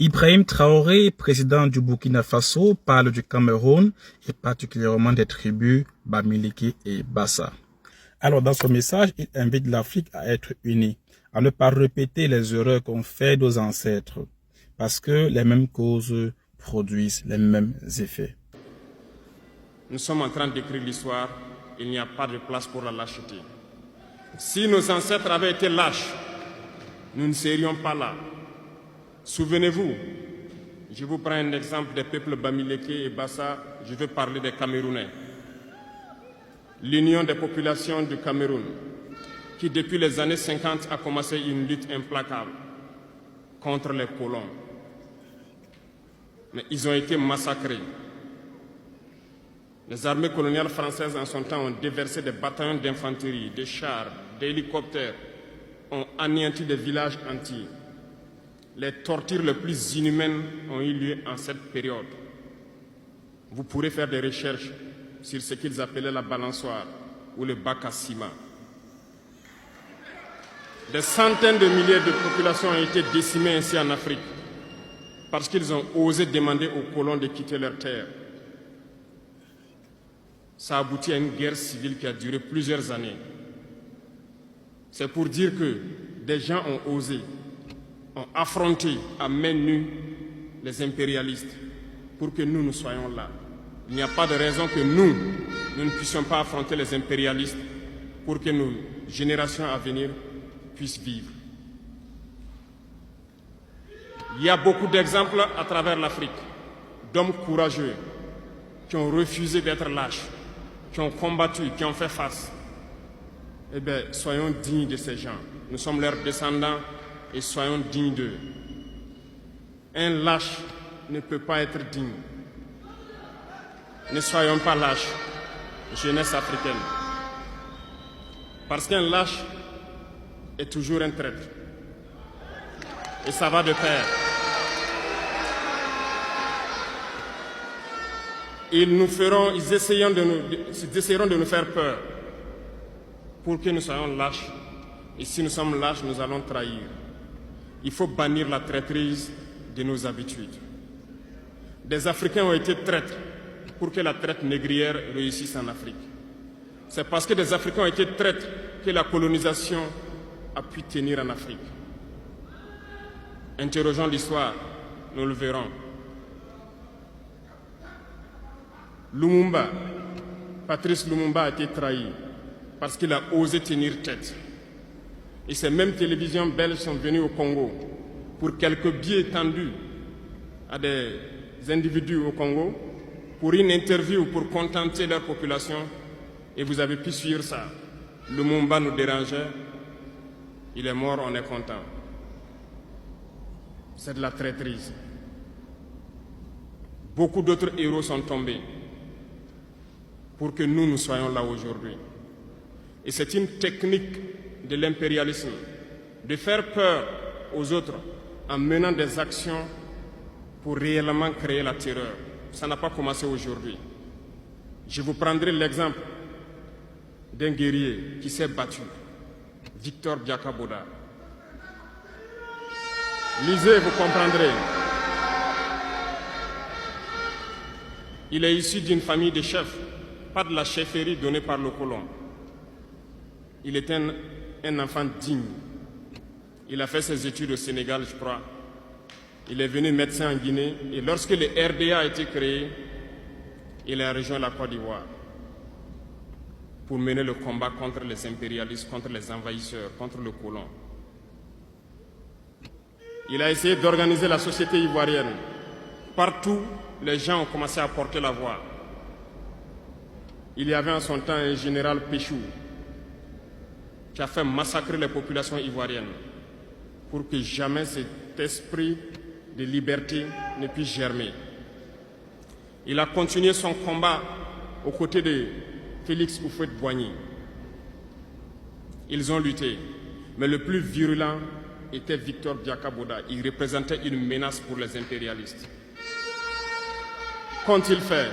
Ibrahim Traoré, président du Burkina Faso, parle du Cameroun et particulièrement des tribus Bamileke et Bassa. Alors dans son message, il invite l'Afrique à être unie, à ne pas répéter les erreurs qu'ont fait nos ancêtres, parce que les mêmes causes produisent les mêmes effets. Nous sommes en train d'écrire l'histoire, il n'y a pas de place pour la lâcheté. Si nos ancêtres avaient été lâches, nous ne serions pas là. Souvenez-vous, je vous prends un exemple des peuples Bamileke et Bassa, je vais parler des Camerounais. L'Union des populations du Cameroun, qui depuis les années 50 a commencé une lutte implacable contre les colons. Mais ils ont été massacrés. Les armées coloniales françaises en son temps ont déversé des bataillons d'infanterie, des chars, des hélicoptères, ont anéanti des villages entiers. Les tortures les plus inhumaines ont eu lieu en cette période. Vous pourrez faire des recherches sur ce qu'ils appelaient la balançoire ou le bac à ciment. Des centaines de milliers de populations ont été décimées ainsi en Afrique parce qu'ils ont osé demander aux colons de quitter leurs terres. Ça a abouti à une guerre civile qui a duré plusieurs années. C'est pour dire que des gens ont osé, ont affronté à main nue les impérialistes pour que nous soyons là. Il n'y a pas de raison que nous ne puissions pas affronter les impérialistes pour que nos générations à venir puissent vivre. Il y a beaucoup d'exemples à travers l'Afrique d'hommes courageux qui ont refusé d'être lâches, qui ont combattu, qui ont fait face. Eh bien, soyons dignes de ces gens. Nous sommes leurs descendants et soyons dignes d'eux. Un lâche ne peut pas être digne. Ne soyons pas lâches, jeunesse africaine. Parce qu'un lâche est toujours un traître. Et ça va de pair. Ils essaieront de nous faire peur pour que nous soyons lâches. Et si nous sommes lâches, nous allons trahir. Il faut bannir la traîtrise de nos habitudes. Des Africains ont été traîtres pour que la traite négrière réussisse en Afrique. C'est parce que des Africains ont été traîtres que la colonisation a pu tenir en Afrique. Interrogeons l'histoire, nous le verrons. Lumumba, Patrice Lumumba a été trahi parce qu'il a osé tenir tête. Et ces mêmes télévisions belges sont venues au Congo pour quelques billets tendus à des individus au Congo pour une interview pour contenter leur population. Et vous avez pu suivre ça. Lumumba nous dérangeait. Il est mort, on est content. C'est de la traîtrise. Beaucoup d'autres héros sont tombés pour que nous soyons là aujourd'hui. Et c'est une technique de l'impérialisme, de faire peur aux autres en menant des actions pour réellement créer la terreur. Ça n'a pas commencé aujourd'hui. Je vous prendrai l'exemple d'un guerrier qui s'est battu, Victor Biakaboda. Lisez, vous comprendrez. Il est issu d'une famille de chefs, pas de la chefferie donnée par le colon. Il était un enfant digne. Il a fait ses études au Sénégal, je crois. Il est venu médecin en Guinée et lorsque le RDA a été créé, il a rejoint la Côte d'Ivoire pour mener le combat contre les impérialistes, contre les envahisseurs, contre le colon. Il a essayé d'organiser la société ivoirienne. Partout, les gens ont commencé à porter la voix. Il y avait en son temps un général Péchou qui a fait massacrer les populations ivoiriennes pour que jamais cet esprit de liberté ne puisse germer. Il a continué son combat aux côtés de Félix Houphouët-Boigny. Ils ont lutté, mais le plus virulent était Victor Biakaboda. Il représentait une menace pour les impérialistes. Qu'ont-ils fait?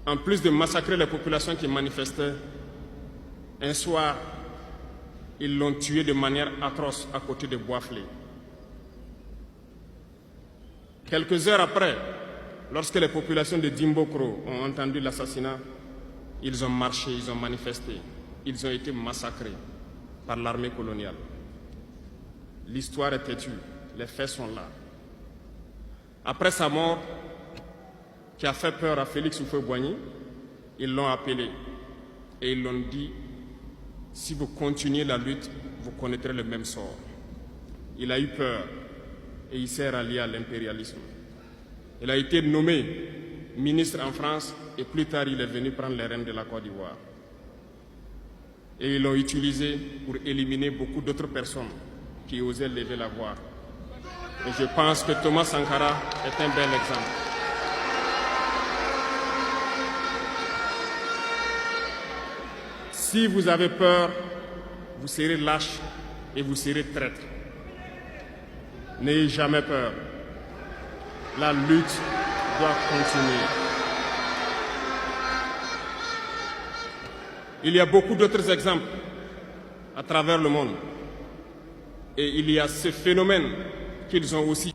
En plus de massacrer les populations qui manifestaient, un soir, ils l'ont tué de manière atroce à côté de Boisflé. Quelques heures après, lorsque les populations de Dimbokro ont entendu l'assassinat, ils ont marché, ils ont manifesté, ils ont été massacrés par l'armée coloniale. L'histoire est têtue, les faits sont là. Après sa mort, qui a fait peur à Félix Houphouët-Boigny, ils l'ont appelé et ils l'ont dit, si vous continuez la lutte, vous connaîtrez le même sort. Il a eu peur et il s'est rallié à l'impérialisme. Il a été nommé ministre en France et plus tard il est venu prendre les rênes de la Côte d'Ivoire. Et ils l'ont utilisé pour éliminer beaucoup d'autres personnes qui osaient lever la voix. Et je pense que Thomas Sankara est un bel exemple. Si vous avez peur, vous serez lâche et vous serez traître. N'ayez jamais peur. La lutte doit continuer. Il y a beaucoup d'autres exemples à travers le monde. Et il y a ce phénomène qu'ils ont aussi